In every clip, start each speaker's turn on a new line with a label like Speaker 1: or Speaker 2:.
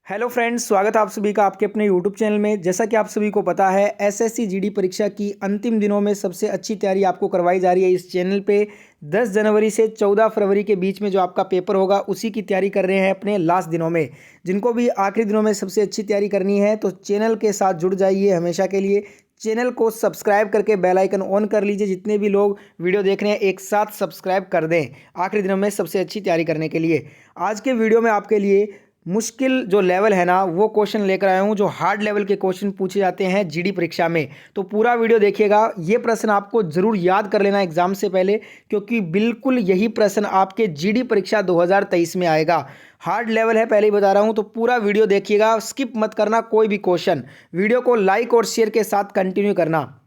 Speaker 1: Hello friends, स्वागत है आप सभी का आपके अपने यूट्यूब चैनल में। जैसा कि आप सभी को पता है, एसएससी जीडी परीक्षा की अंतिम दिनों में सबसे अच्छी तैयारी आपको करवाई जा रही है इस चैनल पे। 10 जनवरी से 14 फरवरी के बीच में जो आपका पेपर होगा उसी की तैयारी कर रहे हैं अपने लास्ट दिनों में। जिनको भी आखिरी दिनों में सबसे अच्छी तैयारी करनी है तो चैनल के साथ जुड़ जाइए हमेशा के लिए। चैनल को सब्सक्राइब करके बेल आइकन ऑन कर लीजिए। जितने भी लोग वीडियो देख रहे हैं एक साथ सब्सक्राइब कर दें आखिरी दिनों में सबसे अच्छी तैयारी करने के लिए। आज के वीडियो में आपके लिए मुश्किल जो लेवल है ना वो क्वेश्चन लेकर आया हूँ, जो हार्ड लेवल के क्वेश्चन पूछे जाते हैं जीडी परीक्षा में। तो पूरा वीडियो देखिएगा। ये प्रश्न आपको ज़रूर याद कर लेना एग्जाम से पहले, क्योंकि बिल्कुल यही प्रश्न आपके जीडी परीक्षा 2023 में आएगा। हार्ड लेवल है, पहले ही बता रहा हूँ। तो पूरा वीडियो देखिएगा, स्किप मत करना कोई भी क्वेश्चन। वीडियो को लाइक और शेयर के साथ कंटिन्यू करना।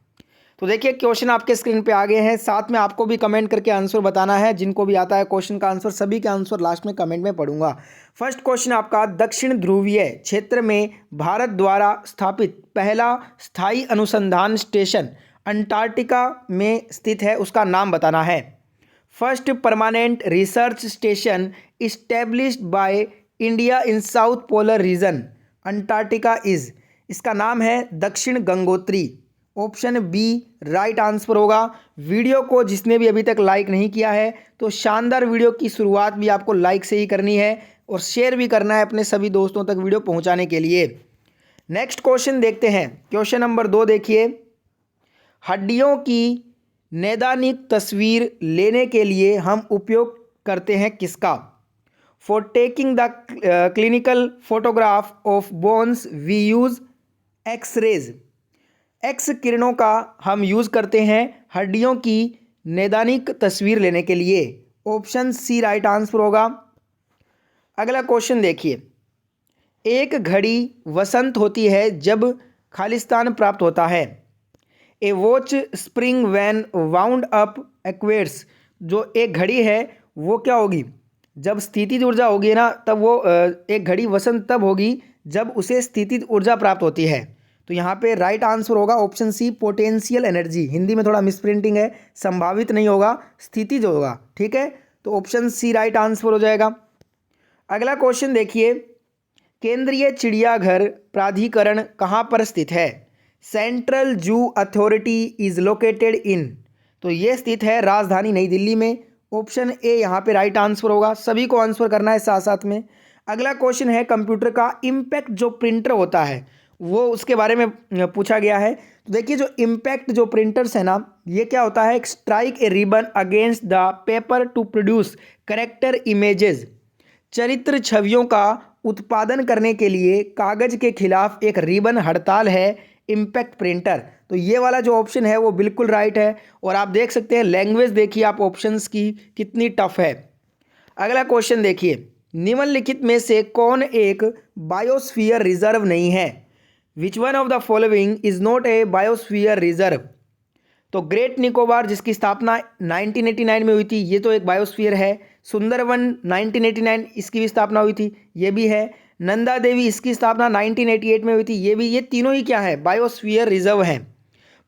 Speaker 1: तो देखिए क्वेश्चन आपके स्क्रीन पे आ गए हैं। साथ में आपको भी कमेंट करके आंसर बताना है। जिनको भी आता है क्वेश्चन का आंसर, सभी के आंसर लास्ट में कमेंट में पढ़ूंगा। फर्स्ट क्वेश्चन आपका, दक्षिण ध्रुवीय क्षेत्र में भारत द्वारा स्थापित पहला स्थायी अनुसंधान स्टेशन अंटार्कटिका में स्थित है, उसका नाम बताना है। First permanent research station established by India in south polar region Antarctica is, इसका नाम है Dakshin Gangotri. Option B right answer होगा। वीडियो को जिसने भी अभी तक लाइक नहीं किया है तो शानदार, वीडियो की शुरुआत भी आपको लाइक से ही करनी है और शेयर भी करना है अपने सभी दोस्तों तक वीडियो पहुंचाने के लिए। नेक्स्ट क्वेश्चन देखते हैं। क्वेश्चन नंबर 2 देखिए, हड्डियों की नैदानिक तस्वीर लेने के लिए हम उपयोग करते हैं किसका? For taking the clinical photograph of bones we use x-rays. X किरणों का हम यूज़ करते हैं हड्डियों की नैदानिक तस्वीर लेने के लिए। ऑप्शन सी राइट आंसर होगा। अगला क्वेश्चन देखिए, एक घड़ी वसंत होती है जब खालिस्तान प्राप्त होता है। A watch spring when wound up acquires, जो एक घड़ी है वो क्या होगी? जब स्थितिज ऊर्जा होगी ना, तब वो एक घड़ी वसंत तब होगी जब उसे स्थितिज ऊर्जा प्राप्त होती है। तो यहाँ पे राइट आंसर होगा option C potential energy. Hindi में थोड़ा मिसप्रिंटिंग है, संभावित नहीं होगा, स्थितिज होगा। ठीक है, तो ऑप्शन सी राइट आंसर हो जाएगा। अगला क्वेश्चन देखिए, केंद्रीय चिड़ियाघर प्राधिकरण कहाँ पर स्थित है? Central zoo authority is located in, तो ये स्थित है राजधानी नई दिल्ली में। ऑप्शन ए यहाँ पे राइट आंसर होगा। सभी को आंसर करना है साथ साथ में। अगला क्वेश्चन है, कंप्यूटर का इम्पैक्ट जो प्रिंटर होता है वो उसके बारे में पूछा गया है। तो देखिए, जो इम्पैक्ट जो प्रिंटर्स है ना, ये क्या होता है? Strike a ribbon against the paper two produce character images, चरित्र छवियों का उत्पादन करने के लिए कागज के खिलाफ एक रिबन हड़ताल है इम्पैक्ट प्रिंटर। तो ये वाला जो ऑप्शन है वो बिल्कुल राइट है। और आप देख सकते हैं लैंग्वेज देखिए आप ऑप्शंस की कितनी टफ है। अगला क्वेश्चन देखिए, निम्नलिखित में से कौन एक बायोस्फीयर रिजर्व नहीं है? विच one of the following is not a biosphere reserve? तो ग्रेट निकोबार जिसकी स्थापना 1989 में हुई थी, ये तो एक बायोस्फीयर है। सुंदरवन 1989 इसकी भी स्थापना हुई थी, ये भी है। नंदा देवी इसकी स्थापना 1988 में हुई थी, ये भी। ये तीनों ही क्या है? बायोस्फीयर रिजर्व हैं।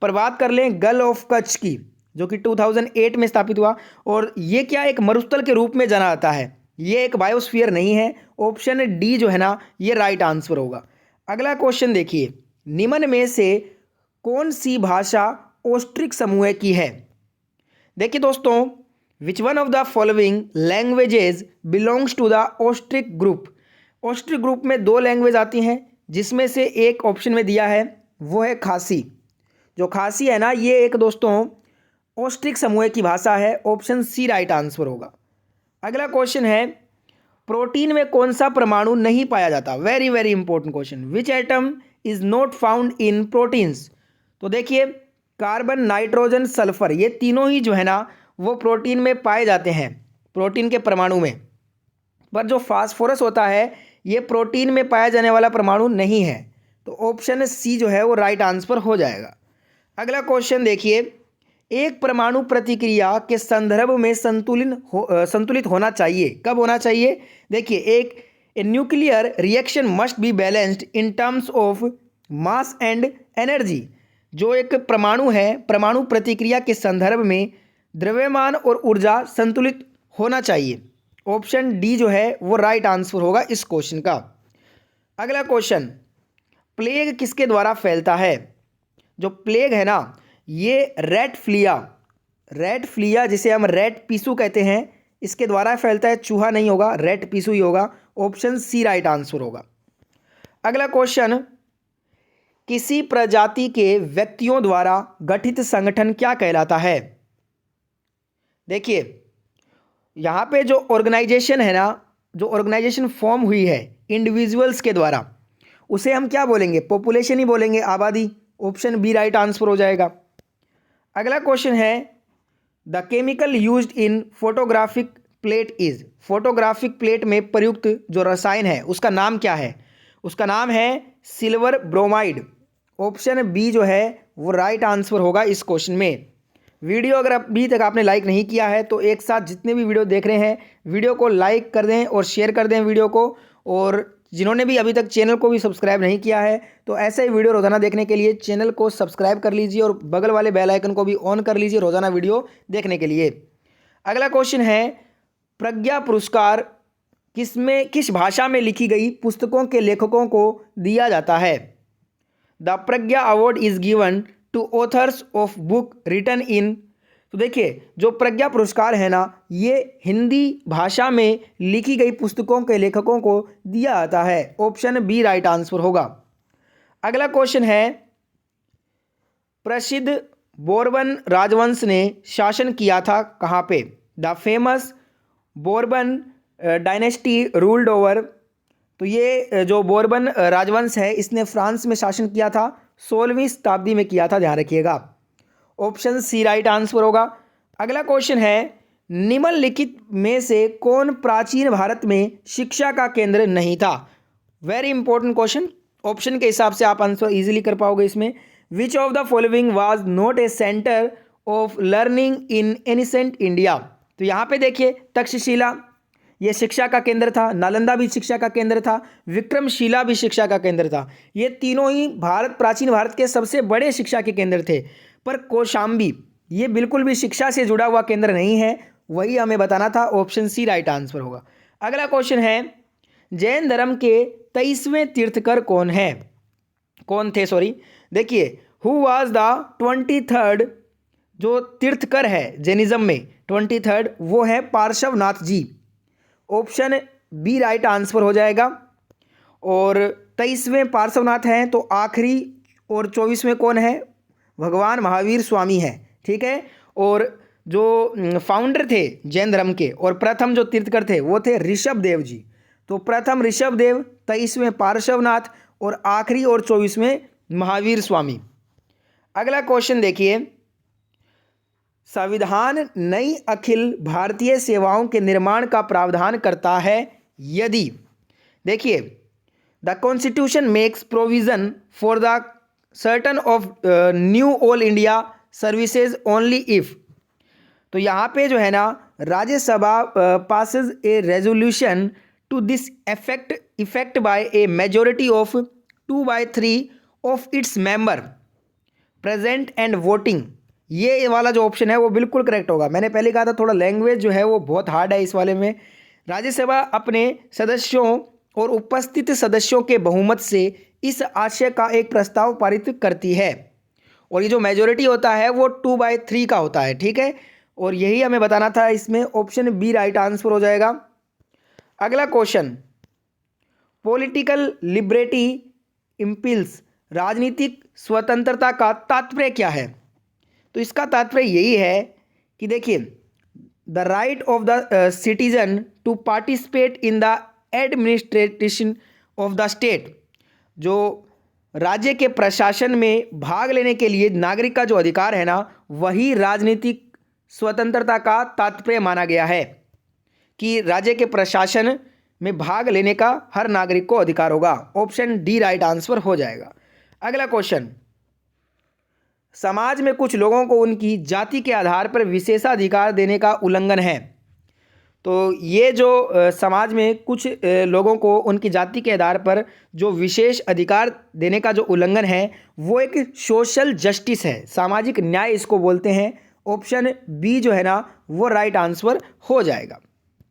Speaker 1: पर बात कर लें गल ऑफ कच्छ की, जो कि 2008 में स्थापित हुआ, और ये क्या एक मरुस्थल के रूप में जाना जाता है, ये एक बायोस्फीयर नहीं है। ऑप्शन डी जो है ना, ये राइट आंसर होगा। अगला क्वेश्चन देखिए, निम्न में से कौन सी भाषा ऑस्ट्रिक समूह की है? देखिए दोस्तों, which one of the following languages belongs to the Austric group? Austric group में 2 लैंग्वेज आती हैं, जिसमें से एक ऑप्शन में दिया है वो है खासी। जो खासी है ना, ये एक दोस्तों ऑस्ट्रिक समूह की भाषा है। ऑप्शन सी राइट आंसर होगा। अगला क्वेश्चन है, प्रोटीन में कौन सा परमाणु नहीं पाया जाता? Very very important question. Which atom is not found in proteins? तो देखिए, कार्बन, नाइट्रोजन, सल्फर, ये तीनों ही जो है ना वो प्रोटीन में पाए जाते हैं, प्रोटीन के परमाणु में। पर जो फास्फोरस होता है ये प्रोटीन में पाया जाने वाला परमाणु नहीं है। तो ऑप्शन सी जो है वो राइट आंसर हो जाएगा। अगला क्वेश्चन देखिए, एक परमाणु प्रतिक्रिया के संदर्भ में संतुलित होना चाहिए। कब होना चाहिए? देखिए, एक nuclear reaction must be balanced in terms of mass and energy. जो एक परमाणु है, परमाणु प्रतिक्रिया के संदर्भ में द्रव्यमान और ऊर्जा संतुलित होना चाहिए। ऑप्शन डी जो है वो राइट आंसर होगा इस क्वेश्चन का। अगला क्वेश्चन, प्लेग किसके द्वारा फैलता है? जो प्लेग है ना, ये रेट फ्लिया जिसे हम रेट पिसू कहते हैं, इसके द्वारा फैलता है। चूहा नहीं होगा, रेट पिसू ही होगा। ऑप्शन सी राइट आंसर होगा। अगला क्वेश्चन, किसी प्रजाति के व्यक्तियों द्वारा गठित संगठन क्या कहलाता है? देखिए, यहाँ पे जो ऑर्गेनाइजेशन है ना, जो ऑर्गेनाइजेशन फॉर्म हुई है इंडिविजुअल्स के द्वारा, उसे हम क्या बोलेंगे? पॉपुलेशन ही बोलेंगे, आबादी। ऑप्शन बी राइट आंसर हो जाएगा। अगला क्वेश्चन है, the chemical used in photographic plate is, photographic plate में प्रयुक्त जो रसायन है उसका नाम क्या है? उसका नाम है सिल्वर ब्रोमाइड। ऑप्शन बी जो है वो राइट आंसर होगा इस क्वेश्चन में। वीडियो अगर अभी तक आपने लाइक नहीं किया है तो एक साथ जितने भी वीडियो देख रहे हैं, वीडियो को लाइक कर दें और शेयर कर दें वीडियो को। और जिन्होंने भी अभी तक चैनल को भी सब्सक्राइब नहीं किया है तो ऐसे ही वीडियो रोज़ाना देखने के लिए चैनल को सब्सक्राइब कर लीजिए और बगल वाले बेल आइकन को भी ऑन कर लीजिए रोज़ाना वीडियो देखने के लिए। अगला क्वेश्चन है, प्रज्ञा पुरस्कार किस भाषा में लिखी गई पुस्तकों के लेखकों को दिया जाता है? The Pragya award is given to authors of book written in, तो देखिए जो प्रज्ञा पुरस्कार है ना, ये हिंदी भाषा में लिखी गई पुस्तकों के लेखकों को दिया जाता है। ऑप्शन बी राइट आंसर होगा। अगला क्वेश्चन है, प्रसिद्ध बोरबन राजवंश ने शासन किया था कहाँ पे? The famous Bourbon dynasty ruled over, तो ये जो बोरबन राजवंश है इसने फ्रांस में शासन किया था, 16वीं शताब्दी में किया था, ध्यान रखिएगा। ऑप्शन सी राइट आंसर होगा। अगला क्वेश्चन है, निम्नलिखित में से कौन प्राचीन भारत में शिक्षा का केंद्र नहीं था? वेरी इंपॉर्टेंट क्वेश्चन, ऑप्शन के हिसाब से आप आंसर इजीली कर पाओगे इसमें। Which of the following was not a centre of learning in ancient India, तो यहाँ पे देखिए तक्षशिला ये शिक्षा का केंद्र था, नालंदा भी शिक्षा का केंद्र था, विक्रमशिला भी शिक्षा का केंद्र था। ये तीनों ही प्राचीन भारत के सबसे बड़े शिक्षा के केंद्र थे। पर कौशाम्बी ये बिल्कुल भी शिक्षा से जुड़ा हुआ केंद्र नहीं है, वही हमें बताना था। ऑप्शन सी राइट आंसर होगा। अगला क्वेश्चन है, जैन धर्म के 23वें तीर्थकर कौन थे देखिए, हु वाज द 23rd जो तीर्थकर है जैनिज्म में 23rd, वो है पार्श्वनाथ जी। ऑप्शन बी राइट आंसर हो जाएगा। और 23वें पार्श्वनाथ हैं, तो आखिरी और 24वें कौन है? भगवान महावीर स्वामी है, ठीक है। और जो फाउंडर थे जैन धर्म के और प्रथम जो तीर्थकर थे वो थे ऋषभ देव जी। तो प्रथम ऋषभ देव, 23वें पार्श्वनाथ और आखिरी और 24वें महावीर स्वामी। अगला क्वेश्चन देखिए, संविधान नई अखिल भारतीय सेवाओं के निर्माण का प्रावधान करता है यदि, देखिए the constitution makes provision for the certain of new all India services only if, तो यहाँ पे जो है ना Rajya Sabha passes a resolution to this effect by a majority of 2/3 of its member present and voting, ये वाला जो ऑप्शन है वो बिल्कुल करेक्ट होगा। मैंने पहले कहा था थोड़ा लैंग्वेज जो है वो बहुत हार्ड है इस वाले में। राज्यसभा अपने सदस्यों और उपस्थित सदस्यों के बहुमत से इस आशय का एक प्रस्ताव पारित करती है और ये जो मेजोरिटी होता है वो 2/3 का होता है, ठीक है। और यही हमें बताना था इसमें। ऑप्शन बी राइट आंसर हो जाएगा। अगला क्वेश्चन, पॉलिटिकल लिबर्टी इम्पिल्स, राजनीतिक स्वतंत्रता का तात्पर्य क्या है? तो इसका तात्पर्य यही है कि देखिए, the right of the citizen to participate in the administration of the state, जो राज्य के प्रशासन में भाग लेने के लिए नागरिक का जो अधिकार है ना, वही राजनीतिक स्वतंत्रता का तात्पर्य माना गया है कि राज्य के प्रशासन में भाग लेने का हर नागरिक को अधिकार होगा। ऑप्शन डी राइट आंसर हो जाएगा। अगला क्वेश्चन, समाज में कुछ लोगों को उनकी जाति के आधार पर विशेषाधिकार देने का उल्लंघन है। तो ये जो समाज में कुछ लोगों को उनकी जाति के आधार पर जो विशेष अधिकार देने का जो उल्लंघन है वो एक सोशल जस्टिस है, सामाजिक न्याय इसको बोलते हैं। ऑप्शन बी जो है ना वो राइट आंसर हो जाएगा,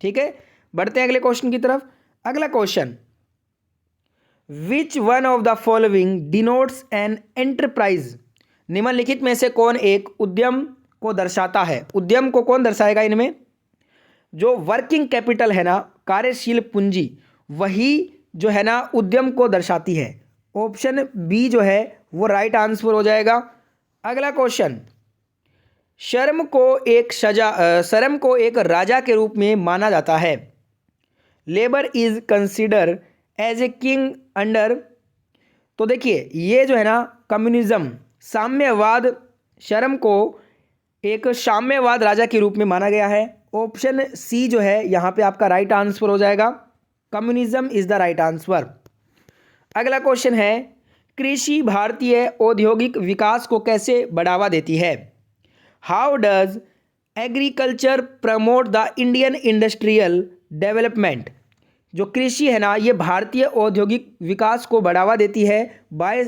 Speaker 1: ठीक है। बढ़ते हैं अगले क्वेश्चन की तरफ। अगला question, which one of the following denotes an enterprise, निम्नलिखित में से कौन एक उद्यम को दर्शाता है। उद्यम को कौन दर्शाएगा इनमें, जो वर्किंग कैपिटल है ना, कार्यशील पूंजी, वही जो है ना उद्यम को दर्शाती है। ऑप्शन बी जो है वो राइट आंसर हो जाएगा। अगला क्वेश्चन, शर्म को एक राजा के रूप में माना जाता है। Labour is consider as a king under, तो देखिए ये जो है ना कम्युनिज्म, साम्यवाद, शर्म को एक साम्यवाद राजा के रूप में माना गया है। ऑप्शन सी जो है यहाँ पे आपका राइट आंसर हो जाएगा, communism is the right answer. अगला क्वेश्चन है, कृषि भारतीय औद्योगिक विकास को कैसे बढ़ावा देती है। How does agriculture promote the Indian industrial development, जो कृषि है ना ये भारतीय औद्योगिक विकास को बढ़ावा देती है बाय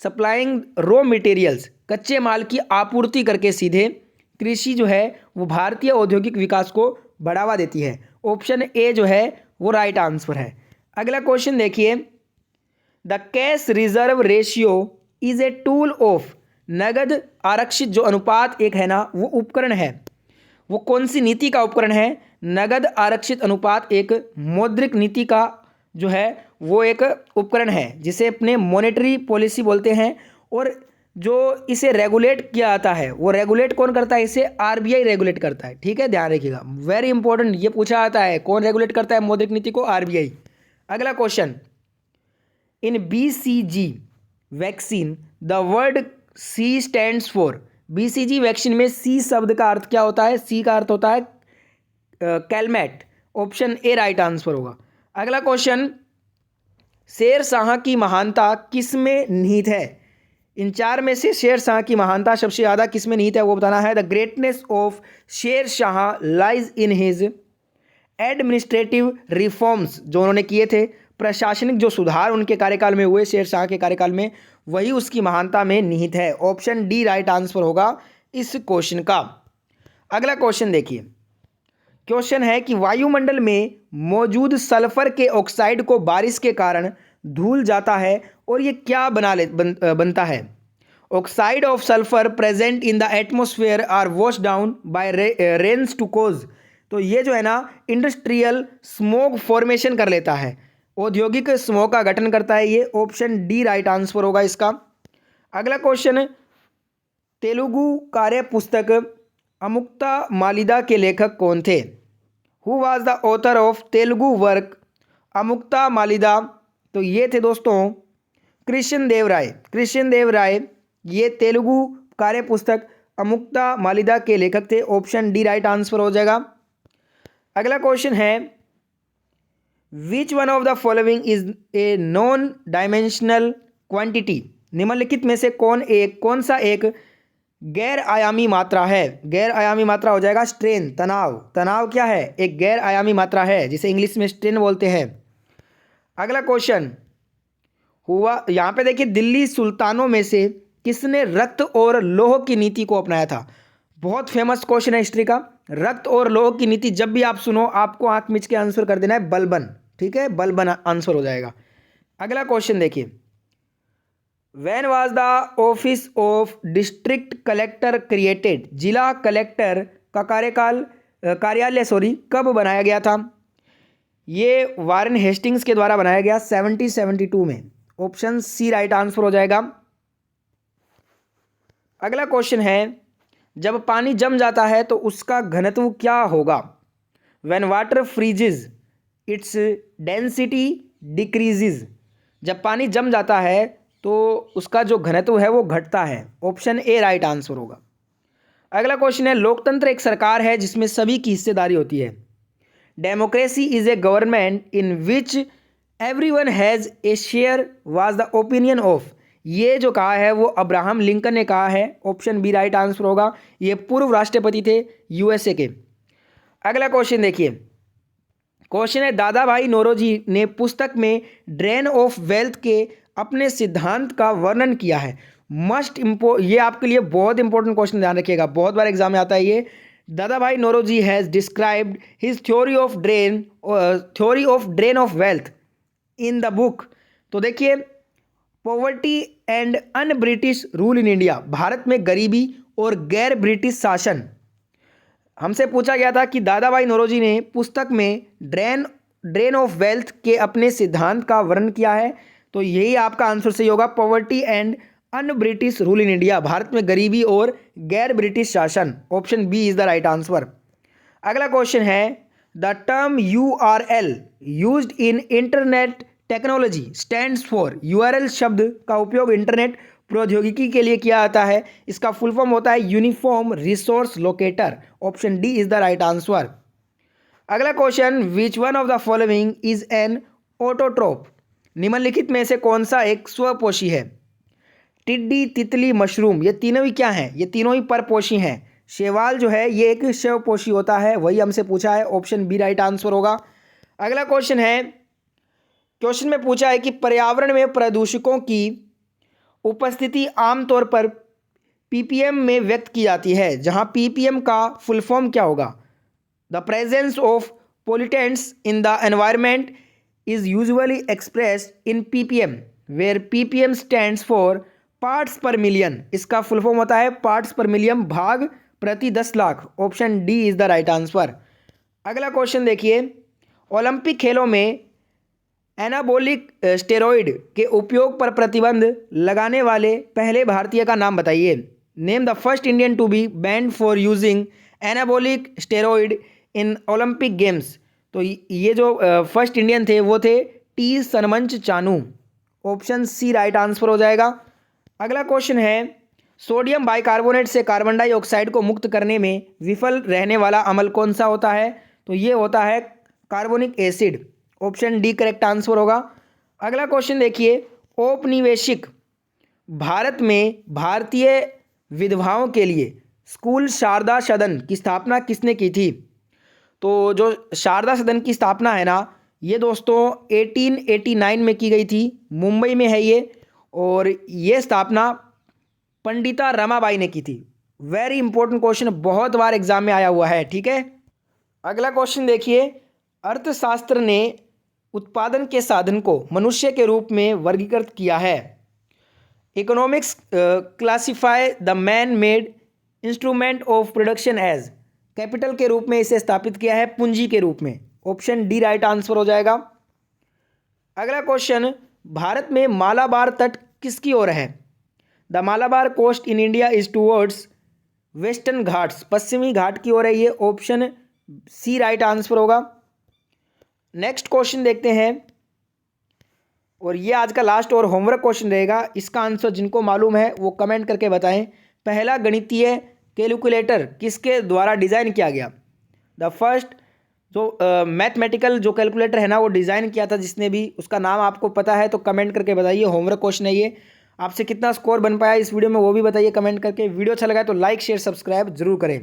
Speaker 1: सप्लाइंग रॉ मटेरियल्स, कच्चे माल की आपूर्ति करके सीधे कृषि जो है वो भारतीय औद्योगिक विकास को बढ़ावा देती है। ऑप्शन ए जो है वो राइट आंसर है। अगला क्वेश्चन देखिए, the cash reserve ratio is a tool of, नगद आरक्षित जो अनुपात एक है ना वो उपकरण है, वो कौन सी नीति का उपकरण है। नगद आरक्षित अनुपात एक मौद्रिक नीति का जो है वो एक उपकरण है जिसे अपने मॉनेटरी पॉलिसी बोलते हैं, और जो इसे रेगुलेट किया जाता है वो रेगुलेट कौन करता है, इसे आरबीआई रेगुलेट करता है। ठीक है, ध्यान रखिएगा, वेरी इंपॉर्टेंट, ये पूछा जाता है कौन रेगुलेट करता है मौद्रिक नीति को, आरबीआई। अगला question, in BCG vaccine the word C stands for, BCG vaccine में सी शब्द का अर्थ क्या होता है, सी का अर्थ होता है Calmette. Option A right answer होगा। अगला क्वेश्चन, शेर शाह की महानता किस में निहित है। इन चार में से शेर शाह की महानता सबसे ज़्यादा किस में निहित है वो बताना है। The greatness of Sher Shah lies in his administrative reforms, जो उन्होंने किए थे, प्रशासनिक जो सुधार उनके कार्यकाल में हुए शेर शाह के कार्यकाल में, वही उसकी महानता में निहित है। ऑप्शन डी राइट आंसर होगा इस क्वेश्चन का। अगला क्वेश्चन देखिए, क्वेश्चन है कि वायुमंडल में मौजूद सल्फर के ऑक्साइड को बारिश के कारण धुल जाता है और ये क्या बनता है। Oxide of sulphur present in the atmosphere are wash down by rains to cause, तो ये जो है ना इंडस्ट्रियल स्मोक फॉर्मेशन कर लेता है, औद्योगिक स्मोक का गठन करता है ये। ऑप्शन डी राइट आंसर होगा इसका। अगला क्वेश्चन, तेलुगु कार्य पुस्तक अमुक्ता मालिदा के लेखक कौन थे। Who was the author of Telugu work Amuktamalyada, तो ये थे दोस्तों कृष्ण देव राय, ये तेलुगु कार्य पुस्तक अमुक्ता मालिदा के लेखक थे। ऑप्शन डी राइट आंसर हो जाएगा। अगला क्वेश्चन है, विच one of the following is a non dimensional quantity, निम्नलिखित में से कौन सा एक गैर आयामी मात्रा है। गैर आयामी मात्रा हो जाएगा स्ट्रेन, तनाव क्या है, एक गैर आयामी मात्रा है जिसे इंग्लिश में स्ट्रेन बोलते हैं। अगला क्वेश्चन हुआ यहाँ पे देखिए, दिल्ली सुल्तानों में से किसने रक्त और लौह की नीति को अपनाया था। बहुत फेमस क्वेश्चन है हिस्ट्री का। रक्त और लौह की नीति जब भी आप सुनो आपको आंख मिच के आंसर कर देना है बलबन, ठीक है, बलबन आंसर हो जाएगा। अगला क्वेश्चन देखिए, when was the office of district collector created, जिला कलेक्टर का कार्यालय कब बनाया गया था। ये वारेन हेस्टिंग्स के द्वारा बनाया गया 1772 में। ऑप्शन सी राइट आंसर हो जाएगा। अगला क्वेश्चन है, जब पानी जम जाता है तो उसका घनत्व क्या होगा। When water फ्रीजेज its density decreases, जब पानी जम जाता है तो उसका जो घनत्व है वो घटता है। ऑप्शन ए राइट आंसर होगा। अगला क्वेश्चन है, लोकतंत्र एक सरकार है जिसमें सभी की हिस्सेदारी होती है। Democracy is a government in which everyone has a share was the opinion of, ये जो कहा है वो अब्राहम लिंकन ने कहा है। ऑप्शन बी राइट आंसर होगा। ये पूर्व राष्ट्रपति थे यूएसए के। अगला क्वेश्चन देखिए, क्वेश्चन है, दादा भाई नौरोजी ने पुस्तक में ड्रेन ऑफ वेल्थ के अपने सिद्धांत का वर्णन किया है। ये आपके लिए बहुत इंपॉर्टेंट क्वेश्चन, ध्यान रखिएगा, बहुत बार एग्जाम में आता है ये। Dadabhai Naoroji has described his theory of drain of wealth in the book. तो देखिए, poverty and un British rule in India, Bharat में गरीबी और गैर ब्रिटिश शासन। हमसे पूछा गया था कि दादा भाई नौरोजी ने पुस्तक में ड्रेन ऑफ वेल्थ के अपने सिद्धांत का वर्णन किया है। तो यही आपका आंसर सही होगा, poverty and un British rule in India, Bharat में गरीबी और गैर ब्रिटिश शासन। Option B is the right answer. अगला क्वेश्चन है, the term URL used in internet technology stands for. URL शब्द का उपयोग इंटरनेट प्रौद्योगिकी के लिए किया जाता है, इसका फुल फॉर्म होता है uniform resource locator. Option D is the right answer. अगला question, which one of the following is an autotroph, निम्नलिखित में से कौन सा एक स्वपोषी है। टिड्डी, तितली, मशरूम, ये तीनों ही क्या हैं, ये तीनों ही परपोषी हैं। शैवाल जो है ये एक स्वपोषी होता है, वही हमसे पूछा है, ऑप्शन बी राइट आंसर होगा। अगला क्वेश्चन है, क्वेश्चन में पूछा है कि पर्यावरण में प्रदूषकों की उपस्थिति आमतौर पर ppm में व्यक्त की जाती है, जहां ppm का फुल फॉर्म क्या होगा। The presence of pollutants in the environment is usually expressed in ppm where ppm stands for parts per million, इसका फुल फॉर्म होता है पार्ट्स पर मिलियन, भाग प्रति 10 lakh. Option D is the right answer. अगला question देखिए, Olympic खेलों में anabolic steroid के उपयोग पर प्रतिबंध लगाने वाले पहले भारतीय का नाम बताइए। Name the first Indian to be banned for using anabolic steroid in Olympic games. तो ये जो फर्स्ट इंडियन थे वो थे T Sanamacha Chanu. Option C right answer हो जाएगा। अगला क्वेश्चन है, सोडियम बाइकार्बोनेट से कार्बन डाइऑक्साइड को मुक्त करने में विफल रहने वाला अम्ल कौन सा होता है। तो ये होता है carbonic acid. Option D correct answer होगा। अगला क्वेश्चन देखिए, औपनिवेशिक भारत में भारतीय विधवाओं के लिए स्कूल शारदा सदन की स्थापना किसने की थी। तो जो शारदा सदन की स्थापना है ना, ये दोस्तों 1889 में की गई थी, मुंबई में है ये, और ये स्थापना पंडिता रमाबाई ने की थी। वेरी इंपॉर्टेंट क्वेश्चन, बहुत बार एग्जाम में आया हुआ है, ठीक है। अगला क्वेश्चन देखिए, अर्थशास्त्र ने उत्पादन के साधन को मनुष्य के रूप में वर्गीकृत किया है। Economics classify the man made instrument of production as, capital के रूप में इसे स्थापित किया है पूंजी के रूप में। ऑप्शन डी राइट आंसर हो जाएगा। अगला क्वेश्चन, भारत में मालाबार तट किसकी ओर है। The Malabar coast in India is towards Western Ghats, पश्चिमी घाट की ओर है ये। ऑप्शन सी राइट आंसर होगा। नेक्स्ट क्वेश्चन देखते हैं, और ये आज का लास्ट और होमवर्क क्वेश्चन रहेगा। इसका आंसर जिनको मालूम है वो कमेंट करके बताएं। पहला गणितीय कैलकुलेटर किसके द्वारा डिज़ाइन किया गया। द फर्स्ट जो मैथमेटिकल जो कैलकुलेटर है ना, वो डिज़ाइन किया था जिसने भी, उसका नाम आपको पता है तो कमेंट करके बताइए। होमवर्क क्वेश्चन है ये। आपसे कितना स्कोर बन पाया इस वीडियो में वो भी बताइए कमेंट करके। वीडियो अच्छा लगा तो लाइक शेयर सब्सक्राइब जरूर करें।